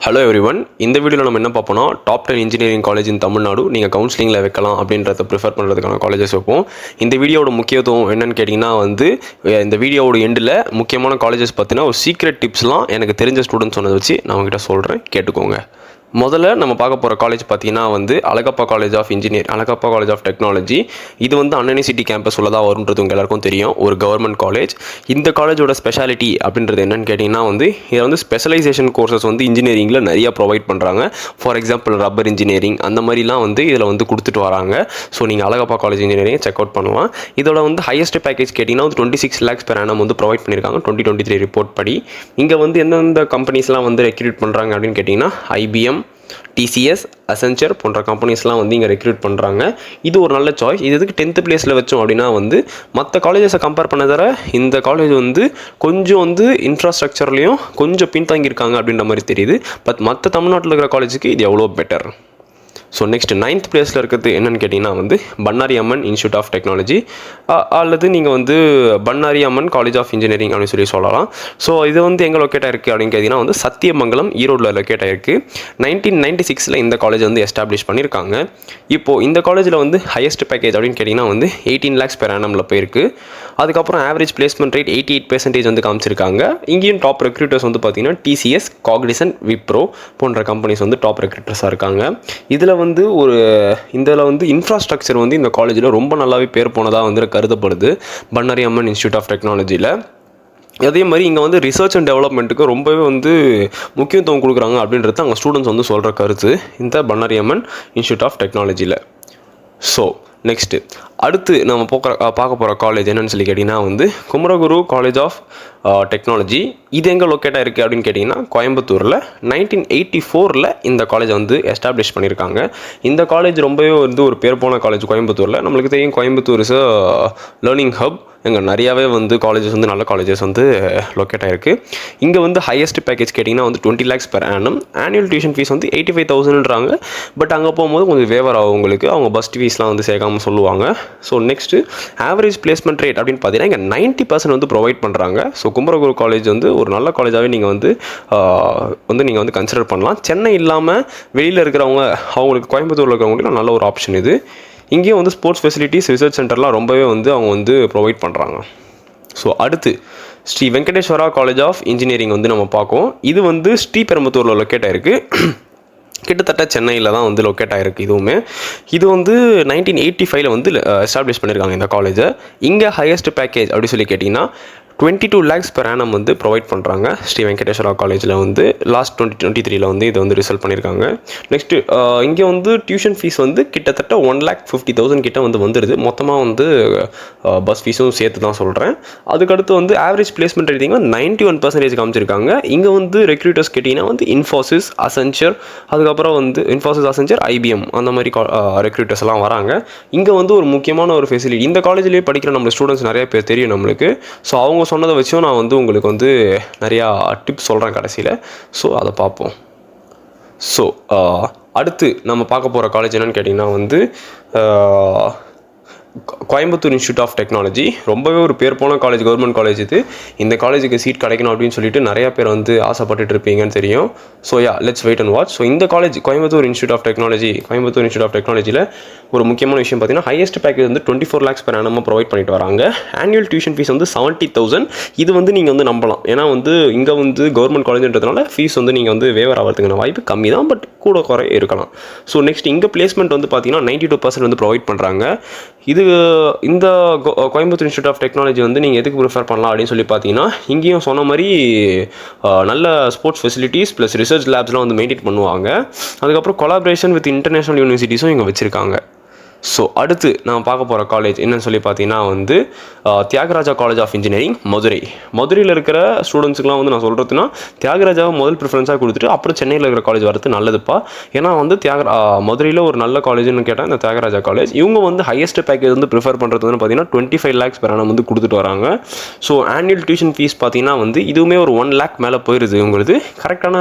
Hello everyone. இந்த வீடியோவில் நம்ம என்ன பார்ப்போம்னா top 10 engineering college in Tamil Nadu நீங்கள் கவுன்சிலிங்கில் வைக்கலாம் அப்படின்றத ப்ரிஃபர் பண்ணுறதுக்கான காலேஜஸ் வைப்போம். இந்த வீடியோட முக்கியத்துவம் என்னன்னு கேட்டிங்கன்னா இந்த வீடியோவோட எண்டில் முக்கியமான காலேஜஸ் பார்த்தீங்கன்னா ஒரு சீக்ரெட் டிப்ஸ்லாம் எனக்கு தெரிஞ்ச ஸ்டூடெண்ட்ஸ் சொன்னதை வச்சு நான் உங்ககிட்ட சொல்கிறேன், கேட்டுக்கோங்க. முதல்ல நம்ம பார்க்க போகிற காலேஜ் பார்த்தீங்கன்னா Alagappa college of Alagappa college of technology. இது அன்னனி சிட்டி கேம்பஸ் உள்ளதாக வரும்ன்றது உங்கள் எல்லாருக்கும் தெரியும், ஒரு கவர்மெண்ட் காலேஜ். இந்த காலேஜோட ஸ்பெஷாலிட்டி அப்படின்றது என்னென்னு கேட்டிங்கன்னா இதில் ஸ்பெஷலைசேஷன் கோர்சஸ் இன்ஜினியரிங்கில் நிறைய ப்ரொவைட் பண்ணுறாங்க. ஃபார் எக்ஸாம்பிள் ரப்பர் இன்ஜினியரிங் அந்த மாதிரிலாம் இதில் கொடுத்துட்டு வராங்க. ஸோ நீங்கள் Alagappa college engineering check out பண்ணலாம். இதோட ஹையஸ்ட் பேக்கேஜ் கேட்டிங்கன்னா 26 lakhs per annum ப்ரொவைட் பண்ணியிருக்காங்க 2023 ரிப்போர்ட் படி. இங்கே எந்தெந்த கம்பெனிஸ்லாம் ரெக்ரூட் பண்ணுறாங்க அப்படின்னு கேட்டிங்கன்னா IBM, TCS, அசென்ச்சர் போன்ற கம்பெனிஸ்லாம் இங்கே ரெக்ரூட் பண்ணுறாங்க. இது ஒரு நல்ல சாய்ஸ். இது எதுக்கு 10th பிளேஸில் வச்சோம் அப்படின்னா மற்ற காலேஜஸை கம்பேர் பண்ண தர இந்த காலேஜ் கொஞ்சம் இன்ஃப்ராஸ்ட்ரக்சர்லேயும் கொஞ்சம் பின்தங்கியிருக்காங்க அப்படின்ற மாதிரி தெரியுது. பட் மற்ற தமிழ்நாட்டில் இருக்கிற காலேஜுக்கு இது எவ்வளோ பெட்டர். ஸோ நெக்ஸ்ட் 9th பிளேஸில் இருக்கிறது என்னென்னு கேட்டிங்கன்னா Bannari Amman institute of technology அல்லது நீங்கள் Bannari Amman college of engineering அப்படின்னு சொல்லலாம். ஸோ இது எங்கே லொக்கேட் ஆயிருக்கு அப்படின்னு கேட்டிங்கன்னா சத்தியமங்கலம் ஈரோடில் லொக்கேட் ஆயிருக்கு. 1996 இந்த காலேஜ் எஸ்டாப்ளிஷ் பண்ணியிருக்காங்க. இப்போது இந்த காலேஜில் ஹையஸ்ட் பேக்கேஜ் அப்படின்னு கேட்டிங்கன்னா 18 lakhs per annum போயிருக்கு. அதுக்கப்புறம் ஆவரேஜ் பிளேஸ்மெண்ட் ரேட் 88% காமிச்சிருக்காங்க. இங்கேயும் டாப் ரெக்ரூட்டர்ஸ் பார்த்தீங்கன்னா TCS, காக்னிசன்ட், விப்ரோ போன்ற கம்பெனிஸ் டாப் ரெக்ரூட்டர்ஸாக இருக்காங்க. இதில் இன்ஃப்ராஸ்ட்ரக்சர் இந்த காலேஜில் ரொம்ப நல்லாவே பேர் போனதாக கருதப்படுது பண்ணாரி அம்மன் இன்ஸ்டியூட் ஆஃப் டெக்னாலஜியில். அதே மாதிரி இங்கே ரிசர்ச் அண்ட் டெவலப்மெண்ட்டுக்கு ரொம்பவே முக்கியத்துவம் கொடுக்குறாங்க அப்படின்றது அங்கே ஸ்டூடெண்ட்ஸ் சொல்கிற கருத்து இந்த பண்ணாரி அம்மன் இன்ஸ்டியூட் ஆஃப் டெக்னாலஜியில். ஸோ நெக்ஸ்ட்டு அடுத்து நம்ம பார்க்க போகிற காலேஜ் என்னென்னு சொல்லி கேட்டிங்கன்னா குமரகுரு காலேஜ் ஆஃப் டெக்னாலஜி. இது எங்கே லொக்கேட்டாக இருக்குது அப்படின்னு கேட்டிங்கன்னா கோயம்புத்தூரில் 1984 இந்த காலேஜ் எஸ்டாப்ளிஷ் பண்ணியிருக்காங்க. இந்த காலேஜ் ரொம்பவே ஒரு பேர் போன காலேஜ் கோயம்புத்தூரில். நம்மளுக்கு தெரியும் கோயம்புத்தூர் இஸ் லேர்னிங் ஹப். இங்கே நிறையாவே காலேஜஸ் நல்ல காலேஜஸ் லொக்கேட் ஆகிருக்கு. இங்கே ஹையஸ்ட் பேக்கேஜ் கேட்டிங்கன்னா 20 lakhs per annum. Annual tuition fees 85,000ன்றாங்க. பட் அங்கே போகும்போது கொஞ்சம் வேவர் ஆகும் உங்களுக்கு. அவங்க பஸ் ஃபீஸ்லாம் சேர்க்காமல் சொல்லுவாங்க. So next average placement rate அப்படின்னு பார்த்தீங்கன்னா இங்கே 90% ப்ரொவைட் பண்ணுறாங்க. ஸோ குமரகுரு காலேஜ் ஒரு நல்ல காலேஜாகவே நீங்கள் நீங்கள் கன்சிடர் பண்ணலாம். சென்னை இல்லாமல் வெளியில் இருக்கிறவங்க அவங்களுக்கு கோயம்புத்தூரில் இருக்கிறவங்களுக்கு நல்ல ஒரு ஆப்ஷன் இது. இங்கேயும் ஸ்போர்ட்ஸ் ஃபெசிலிட்டிஸ், ரிசர்ச் சென்டர்லாம் ரொம்பவே அவங்க ப்ரொவைட் பண்ணுறாங்க. ஸோ அடுத்து Shri Venkateswara college of engineering நம்ம பார்ப்போம். இது ஸ்ரீபெரும்புத்தூரில் லொக்கேட் ஆகிருக்கு. கிட்டத்தட்ட சென்னையில் தான் லொக்கேட் ஆகிருக்கு. இது 1985 எஸ்டாப்ளிஷ் பண்ணியிருக்காங்க இந்த காலேஜை. இங்கே ஹையஸ்ட் பேக்கேஜ் அப்படி சொல்லி கேட்டிங்கன்னா 22 lakhs per annum ப்ரொவைட் பண்ணுறாங்க. ஸ்ரீ வெங்கடேஸ்வரா காலேஜில் லாஸ்ட் 2023 இது ரிசல்ட் பண்ணியிருக்காங்க. நெக்ஸ்ட்டு இங்கே டியூஷன் ஃபீஸ் கிட்டத்தட்ட 1,50,000 கிட்ட வந்துடுது. மொத்தமாக பஸ் ஃபீஸும் சேர்த்து தான் சொல்கிறேன். அதுக்கடுத்து ஆவரேஜ் பிளேஸ்மெண்ட் ரேட்டிங் 91% காமிச்சிருக்காங்க. இங்கே ரெக்ரூட்டர்ஸ் கேட்டிங்கன்னா இன்ஃபோசிஸ், அசென்ச்சர், அதுக்கப்புறம் இன்ஃபோசிஸ், அசென்ச்சர், IBM அந்த மாதிரி ரெக்ரூட்டர்ஸ் எல்லாம் வராங்க. இங்கே ஒரு முக்கியமான ஒரு ஃபெசிலிட்டி, இந்த காலேஜ்லேயே படிக்கிற நம்ம ஸ்டூடெண்ட்ஸ் நிறைய பேர் தெரியும் நம்மளுக்கு. ஸோ அவங்க சொன்னதை வச்சும் நான் உங்களுக்கு நிறையா டிப்ஸ் சொல்கிறேன் கடைசியில். ஸோ அதை பார்ப்போம். ஸோ அடுத்து நம்ம பார்க்க போகிற காலேஜ் என்னென்னு கேட்டிங்கன்னா கோயம்புத்தூர் இன்ஸ்டியூட் ஆஃப் டெக்னாலஜி. ரொம்பவே ஒரு பேர் போன காலேஜ், கவர்மெண்ட் காலேஜ் இது. இந்த காலேஜுக்கு சீட் கிடைக்கணும் அப்படின்னு சொல்லிட்டு நிறையா பேர் ஆசைப்பட்டுட்டு இருப்பீங்கன்னு தெரியும். So let's wait and watch. So இந்த காலேஜ் கோயம்புத்தூர் இன்ஸ்டியூட் ஆஃப் டெக்னாலஜியில் ஒரு முக்கியமான விஷயம் பார்த்தீங்கன்னா highest package 24 lakhs per annum provide பண்ணிட்டு வராங்க. Annual tuition fee 70,000. இது நீங்கள் நம்பலாம். ஏன்னா இங்கே கவர்மெண்ட் காலேஜ்ன்றதுனால ஃபீஸ் நீங்கள் வேவர் ஆகிறதுக்கான வாய்ப்பு கம்மி தான், பட் கூட குறை இருக்கலாம். ஸோ நெக்ஸ்ட் இங்கே பிளேஸ்மெண்ட் பார்த்தீங்கன்னா 92% ப்ரொவைட் பண்ணுறாங்க. இந்த கோயம்புத்தூர் இன்ஸ்டியூட் ஆஃப் டெக்னாலஜி நீங்கள் எதுக்கு ப்ரிஃபர் பண்ணலாம் அப்படின்னு சொல்லி பார்த்தீங்கன்னா இங்கேயும் சொன்ன மாதிரி நல்ல ஸ்போர்ட்ஸ் ஃபெசிலிட்டிஸ் ப்ளஸ் ரிசர்ச் லேப்ஸ்லாம் மெயின்டைன் பண்ணுவாங்க. அதுக்கப்புறம் கொலாபரேஷன் வித் இன்டர்நேஷ்னல் யூனிவர்சிட்டிஸும் இங்கே வச்சுருக்காங்க. ஸோ அடுத்து நான் பார்க்க போகிற காலேஜ் என்னன்னு சொல்லி பார்த்தீங்கன்னா தியாகராஜா காலேஜ் ஆஃப் இன்ஜினியரிங் மதுரையில் இருக்கிற ஸ்டூடெண்ட்ஸுக்குலாம் நான் சொல்கிறதுனா தியாகராஜாவை முதல் ப்ரிஃபரன்ஸாக கொடுத்துட்டு அப்புறம் சென்னையில் இருக்கிற காலேஜ் வரது நல்லதுப்பா. ஏன்னா மதுரையில் ஒரு நல்ல காலேஜ்னு கேட்டால் இந்த தியாகராஜா காலேஜ். இவங்க ஹையஸ்ட் பேக்கேஜ் ப்ரிஃபர் பண்ணுறது பார்த்தீங்கன்னா 25 lakhs per annum கொடுத்துட்டு வராங்க. ஸோ ஆனுவல் டியூஷன் ஃபீஸ் பார்த்தீங்கன்னா இதுவுமே ஒரு 1 lakh மேலே போயிடுது. உங்களுக்கு கரெக்டான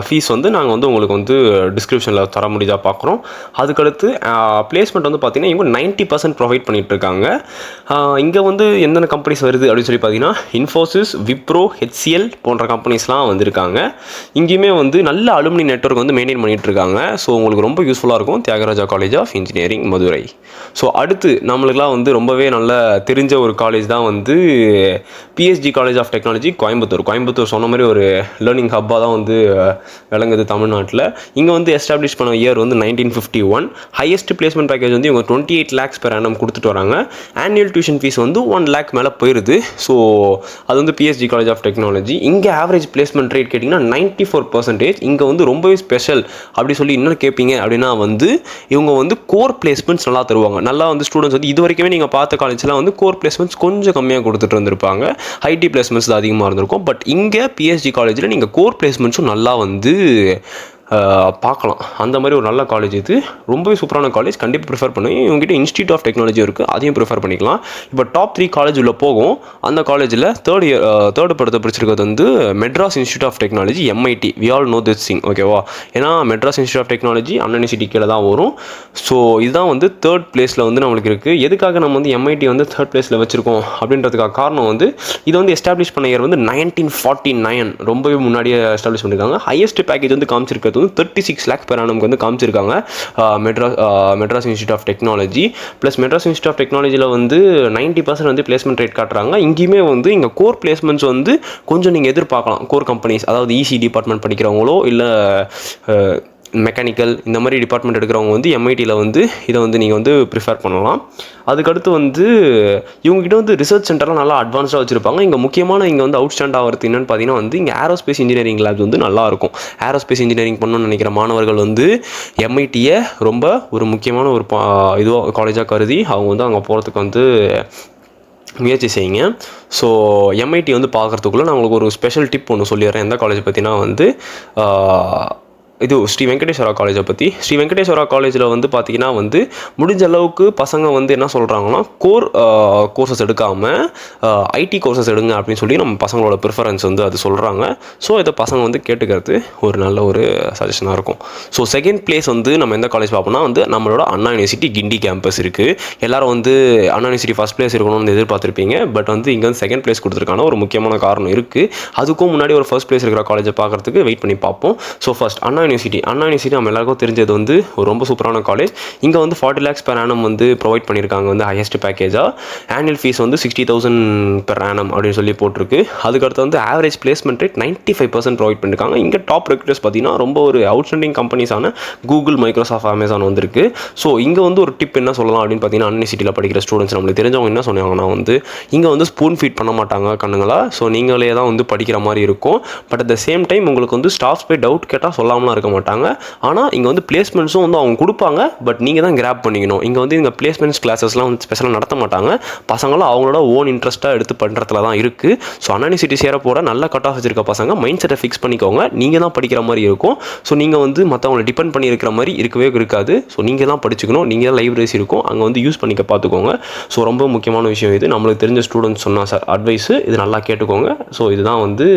ஃபீஸ் வந்து நாங்கள் வந்து உங்களுக்கு வந்து டிஸ்கிரிப்ஷனில் தர முடியுதா பார்க்குறோம். அதுக்கடுத்து பிளேஸ்மெண்ட் வந்து பார்த்திங்கன்னா இவங்க 90% ப்ரொவைட் பண்ணிகிட்ருக்காங்க. இங்கே வந்து என்னென்ன கம்பெனிஸ் வருது அப்படின்னு சொல்லி பார்த்தீங்கன்னா இன்ஃபோசிஸ், விப்ரோ, HCL போன்ற கம்பெனிஸ்லாம் வந்திருக்காங்க. இங்கேயுமே வந்து நல்ல அலுமினி நெட்வொர்க் வந்து மெயின்டைன் பண்ணிகிட்ருக்காங்க. ஸோ உங்களுக்கு ரொம்ப யூஸ்ஃபுல்லாக இருக்கும் Thiagaraja college of engineering Madurai. So அடுத்து நம்மளுக்குலாம் வந்து ரொம்பவே நல்ல தெரிஞ்ச ஒரு காலேஜ் தான் வந்து PSG college of technology Coimbatore சொன்ன மாதிரி ஒரு லேர்னிங் ஹப்பாக தான் வந்து விளங்குது தமிழ்நாட்டில். இங்கே வந்து எஸ்டாப்ளிஷ் பண்ண இயர் வந்து 1951. ஹையஸ்ட் பிளேஸ்மெண்ட் பேக்கேஜ் வந்து இவங்க 28 lakhs per annum கொடுத்துட்டு வராங்க. ஆனுவல் டியூஷன் ஃபீஸ் வந்து 1 lakh மேலே போயிடுது. ஸோ அது வந்து பிஎஸ்ஜி காலேஜ் ஆஃப் டெக்னாலஜி. இங்கே ஆவரேஜ் பிளேஸ்மெண்ட் ரேட் கேட்டிங்கன்னா 94%. இங்கே வந்து ரொம்பவே ஸ்பெஷல் அப்படி சொல்லி இன்னும் கேட்பீங்க அப்படின்னா வந்து இவங்க வந்து கோர் பிளேஸ்மெண்ட்ஸ் நல்லா தருவாங்க. நல்லா வந்து ஸ்டூடெண்ட்ஸ் வந்து இது வரைக்குமே நீங்கள் பார்த்த காலேஜ்லாம் வந்து கோர் பிளேஸ்மெண்ட்ஸ் கொஞ்சம் கம்மியாக கொடுத்துட்டு இருந்திருப்பாங்க. ஐடி பிளேஸ்மெண்ட்ஸ் தான் அதிகமாக இருந்திருக்கும். பட் இங்கே பிஎஸ்ஜி காலேஜில் நீங்கள் கோர் பிளேஸ்மெண்ட்ஸும் நல்லா வந்து பார்க்கலாம். அந்த மாதிரி ஒரு நல்ல காலேஜ் இது. ரொம்பவே சூப்பரான காலேஜ், கண்டிப்பாக ப்ரிஃபர் பண்ணுவேன். இவங்ககிட்ட இன்ஸ்டியூட் ஆஃப் டெக்னாலஜி இருக்குது, அதையும் ப்ரிஃபர் பண்ணிக்கலாம். இப்போ டாப் 3 காலேஜ் உள்ள போகும். அந்த காலேஜில் தேர்ட் படத்தை பிடிச்சிருக்கிறது வந்து Madras institute of technology, MIT. We all know this thing, ஓகேவா? ஏன்னா Madras institute of technology Anna university கீழே தான் வரும். ஸோ இதுதான் வந்து தேர்ட் பிளேஸில் வந்து நம்மளுக்கு இருக்குது. எதுக்காக நம்ம வந்து MIT வந்து தேர்ட் பிளேஸில் வச்சுருக்கோம் அப்படின்றதுக்காக காரணம் வந்து இது வந்து எஸ்டாப்ளிஷ் பண்ண இயர் வந்து 1949. ரொம்பவே முன்னாடியே எஸ்டாப்ளிஷ் பண்ணியிருக்காங்க. ஹையஸ்ட் பேக்கேஜ் வந்து காமிச்சிருக்கிறது வந்து 36 lakhs per annum வந்து காமிச்சிருக்காங்க Madras institute of technology. Plus Madras institute of டெக்னாலஜியில் வந்து 90% வந்து பிளேஸ்மெண்ட் ரேட் காட்டுறாங்க. இங்கேயுமே வந்து இங்கே கோர் பிளேஸ்மெண்ட்ஸ் வந்து கொஞ்சம் நீங்கள் எதிர்பார்க்கலாம். கோர் கம்பெனிஸ், அதாவது EC டிபார்ட்மெண்ட் படிக்கிறவங்களோ இல்லை மெக்கானிக்கல் இந்த மாதிரி டிபார்ட்மெண்ட் எடுக்கிறவங்க வந்து MITயில் வந்து இதை வந்து நீங்கள் வந்து ப்ரிஃபர் பண்ணலாம். அதுக்கடுத்து வந்து இவங்ககிட்ட வந்து ரிசர்ச் சென்டர்லாம் நல்லா அட்வான்ஸ்டாக வச்சுருப்பாங்க. இங்கே முக்கியமான இங்கே வந்து அவுட் ஸ்டாண்ட் ஆகிறது என்னென்னு பார்த்தீங்கன்னா வந்து இங்கே ஏரோஸ்பேஸ் இன்ஜினியரிங் லேப்ஸ் வந்து நல்லாயிருக்கும். ஏரோஸ்பேஸ் இன்ஜினியரிங் பண்ணணும்னு நினைக்கிற மாணவர்கள் வந்து MITயை ரொம்ப ஒரு முக்கியமான ஒரு இதுவாக காலேஜாக கருதி அவங்க வந்து அங்கே போகிறதுக்கு வந்து முயற்சி செய்யுங்க. ஸோ MIT வந்து பார்க்குறதுக்குள்ளே நான் உங்களுக்கு ஒரு ஸ்பெஷல் டிப் ஒன்று சொல்லிடுறேன். எந்த காலேஜ் பற்றினா வந்து இது ஸ்ரீ வெங்கடேஸ்வரா காலேஜை பற்றி. ஸ்ரீ வெங்கடேஸ்வரா காலேஜில் வந்து பார்த்திங்கன்னா வந்து முடிஞ்ச அளவுக்கு பசங்க வந்து என்ன சொல்கிறாங்கன்னா கோர் கோர்சஸ் எடுக்காமல் IT கோர்சஸ் எடுங்க அப்படின்னு சொல்லி நம்ம பசங்களோட ப்ரிஃபரன்ஸ் வந்து அது சொல்கிறாங்க. ஸோ இதை பசங்க வந்து கேட்டுக்கிறது ஒரு நல்ல ஒரு சஜஷனாக இருக்கும். ஸோ செகண்ட் பிளேஸ் வந்து நம்ம எந்த காலேஜ் பார்ப்போம்னா வந்து நம்மளோட அண்ணா யூனிவர்சிட்டி கிண்டி கேம்பஸ் இருக்குது. எல்லோரும் வந்து அண்ணா யூனிவர்சிட்டி ஃபஸ்ட் பிளேஸ் இருக்கணும்னு எதிர்பார்த்துருப்பீங்க. பட் வந்து இங்கே வந்து செகண்ட் பிளேஸ் கொடுத்துருக்கான ஒரு முக்கியமான காரணம் இருக்குது. அதுக்கும் முன்னாடி ஒரு ஃபர்ஸ்ட் பிளேஸ் இருக்கிற காலேஜை பார்க்குறதுக்கு வெயிட் பண்ணி பார்ப்போம். ஸோ ஃபஸ்ட் அண்ணா யூனிவர்சிட்டி நம்ம எல்லாருக்கும் தெரிஞ்சது வந்து ஒரு ரொம்ப சூப்பரான காலேஜ். இங்கே வந்து 40 lakhs per annum வந்து ப்ரொவைட் பண்ணியிருக்காங்க வந்து ஹையஸ்ட் பேக்கேஜாக. ஆனுவல் ஃபீஸ் வந்து 60,000 per annum அப்படின்னு சொல்லி போட்டிருக்கு. அதுக்கடுத்து வந்து ஆவரேஜ் பிளேஸ்மெண்ட் ரேட் 95% ப்ரொவைட் பண்ணியிருக்காங்க. இங்கே டாப் ரெக்ரூட்டர்ஸ் பார்த்தீங்கன்னா ரொம்ப ஒரு அவுட்ஸ்டாண்டிங் கம்பெனிஸான கூகுள், மைக்ரோசாஃப்ட், அமேசான் வந்திருக்கு. ஸோ இங்கே வந்து ஒரு டிப் என்ன சொல்லலாம் அப்படின்னு பார்த்தீங்கன்னா யூனிவர்சிட்டியில் படிக்கிற ஸ்டூடெண்ட்ஸ் நம்மளுக்கு தெரிஞ்சவங்க என்ன சொன்னாங்கன்னா வந்து இங்கே வந்து ஸ்பூன் ஃபீட் பண்ண மாட்டாங்க கண்ணுங்களா. ஸோ நீங்களே தான் வந்து படிக்கிற மாதிரி இருக்கும். But at the same time உங்களுக்கு வந்து ஸ்டாஃப்ஸ் போய் டவுட் கேட்டால் சொல்லாமலாம் இருக்க மாட்டாங்க. ஆனால் இங்கே வந்து பிளேஸ்மெண்ட்ஸும் வந்து அவங்க கொடுப்பாங்க. பட் நீங்கள் தான் கிராப் பண்ணிக்கணும். இங்கே வந்து இங்கே பிளேஸ்மெண்ட்ஸ் கிளாஸஸ்லாம் வந்து ஸ்பெஷலாக நடத்த மாட்டாங்க. பசங்களும் அவங்களோட ஓன் இன்ட்ரெஸ்ட்டாக எடுத்து பண்ணுறதுல தான் இருக்குது. ஸோ அண்ணா யூனிவர்சிட்டி சேர போகிற நல்ல கட் ஆஃப் வச்சிருக்க பசங்க மைண்ட் செட்டை ஃபிக்ஸ் பண்ணிக்கோங்க. நீங்கள் தான் படிக்கிற மாதிரி இருக்கும். ஸோ நீங்கள் வந்து மற்றவங்களை டிபெண்ட் பண்ணி இருக்கிற மாதிரி இருக்கவே இருக்காது. ஸோ நீங்கள் தான் படிச்சுக்கணும். நீங்கள் தான் லைப்ரரிஸ் இருக்கும் அங்கே வந்து யூஸ் பண்ணிக்க பார்த்துக்கோங்க. ஸோ ரொம்ப முக்கியமான விஷயம் இது. நம்மளுக்கு தெரிஞ்ச ஸ்டூடெண்ட்ஸ் சொன்ன அட்வைஸு இது நல்லா கேட்டுக்கோங்க. ஸோ இதுதான் வந்து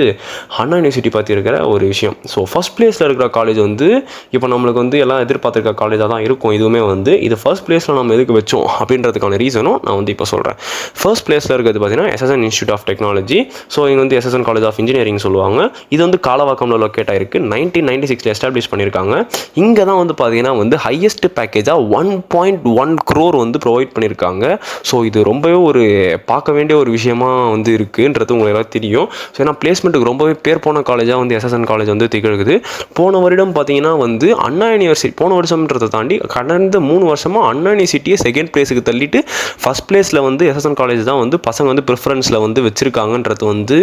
அண்ணா யூனிவர்சிட்டி பற்றி இருக்கிற ஒரு விஷயம். ஸோ ஃபஸ்ட் பிளேஸில் இருக்கிற காலேஜ் வந்து இப்போ நம்மளுக்கு வந்து எல்லாம் எதிர்பார்த்துருக்க காலேஜாக தான் இருக்கும். இதுவுமே வந்து இது ஃபர்ஸ்ட் பிளேஸில் நம்ம எதுக்கு வச்சோம் அப்படின்றதுக்கான ரீசனும் நான் வந்து இப்போ சொல்கிறேன். ஃபர்ஸ்ட் பிளேஸில் இருக்கிறது பார்த்தீங்கன்னா SSN institute of technology. So இங்கே வந்து SSN காலேஜ் ஆஃப் இன்ஜினியரிங் சொல்லுவாங்க. இது வந்து காலவாக்கம்ல லொக்கேட் ஆயிருக்கு. 1996 எஸ்டாப்ளிஷ் பண்ணியிருக்காங்க. இங்கே தான் வந்து பார்த்தீங்கன்னா வந்து ஹையஸ்ட் பேக்கேஜாக 1.1 crore வந்து ப்ரொவைட் பண்ணியிருக்காங்க. ஸோ இது ரொம்பவே ஒரு பார்க்க வேண்டிய ஒரு விஷயமா வந்து இருக்குன்றது உங்களுக்கு எல்லாம் தெரியும். ஸோ ஏன்னா பிளேஸ்மெண்ட்டுக்கு ரொம்பவே பேர் போன காலேஜாக வந்து SSN காலேஜ் வந்து திகழ்குது. போன வருடம் பார்த்தீங்கன்னா வந்து அண்ணா யூனிவர்சிட்டி போன வருஷம்ன்றதை தாண்டி கடந்த 3 வருஷமாக அண்ணா யூனிவர்சிட்டியை செகண்ட் பிளேஸுக்கு தள்ளிட்டு ஃபஸ்ட் பிளேஸில் வந்து SSN காலேஜ் தான் வந்து பசங்க வந்து ப்ரிஃபரன்ஸில் வந்து வச்சுருக்காங்கன்றது வந்து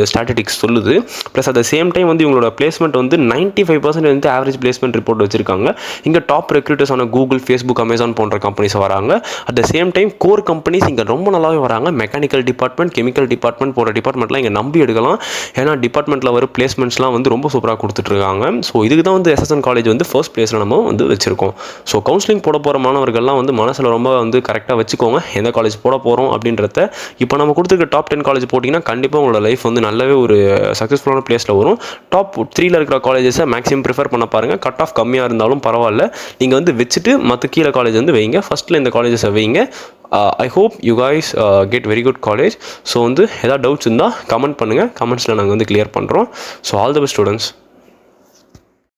ஸ்டாட்டிஸ்டிக்ஸ் சொல்லுது. Plus at the same time வந்து இவங்களோட பிளேஸ்மெண்ட் வந்து 95% வந்து ஆவரேஜ் பிளேஸ்மெண்ட் ரிப்போர்ட் வச்சுருக்காங்க. இங்கே டாப் ரெக்ரூட்டர்ஸான கூகுள், ஃபேஸ்புக், அமேசான் போன்ற கம்பெனிஸ் வராங்க. At the same time core companies இங்கே ரொம்ப நல்லாவே வராங்க. மெக்கானிக்கல் டிபார்ட்மெண்ட், கெமிக்கல் டிபார்ட்மெண்ட் போன்ற டிபார்ட்மெண்ட்லாம் இங்கே நம்பி எடுக்கலாம். ஏன்னா டிபார்ட்மெண்ட்டில் வர பிளேஸ்மெண்ட்ஸ்லாம் வந்து ரொம்ப சூப்பராக கொடுத்துட்ருக்காங்க. ஸோ இதுக்கு தான் வந்து எஸ்எஸ்என் காலேஜ் வந்து ஃபர்ஸ்ட் பிளேஸில் நம்ம வந்து வச்சுருக்கோம். ஸோ கவுன்சிலிங் போட போகிற மாணவர்கள்லாம் வந்து மனசில் ரொம்ப வந்து கரெக்டாக வச்சுக்கோங்க எந்த காலேஜ் போட போகிறோம் அப்படின்றத. இப்போ நம்ம கொடுத்துருக்க டாப் 10 காலேஜ் போட்டிங்கன்னா கண்டிப்பாக உங்களோட லைஃப் வந்து நல்லாவே ஒரு சக்ஸஸ்ஃபுல்லான பிளேஸில் வரும். டாப் 3ல் இருக்கிற காலேஜஸை மேக்ஸிமம் ப்ரிஃபர் பண்ண பாருங்கள். கட் ஆஃப் கம்மியாக இருந்தாலும் பரவாயில்ல, நீங்கள் வந்து வச்சுட்டு மற்ற கீழே காலேஜ் வந்து வைங்க. ஃபஸ்ட்டில் இந்த காலேஜஸை வைங்க. I hope you guys get very good college. So வந்து எதாவது டவுட்ஸ் இருந்தால் கமெண்ட் பண்ணுங்கள், கமெண்ட்ஸில் நாங்கள் வந்து கிளியர் பண்ணுறோம். So all the best students.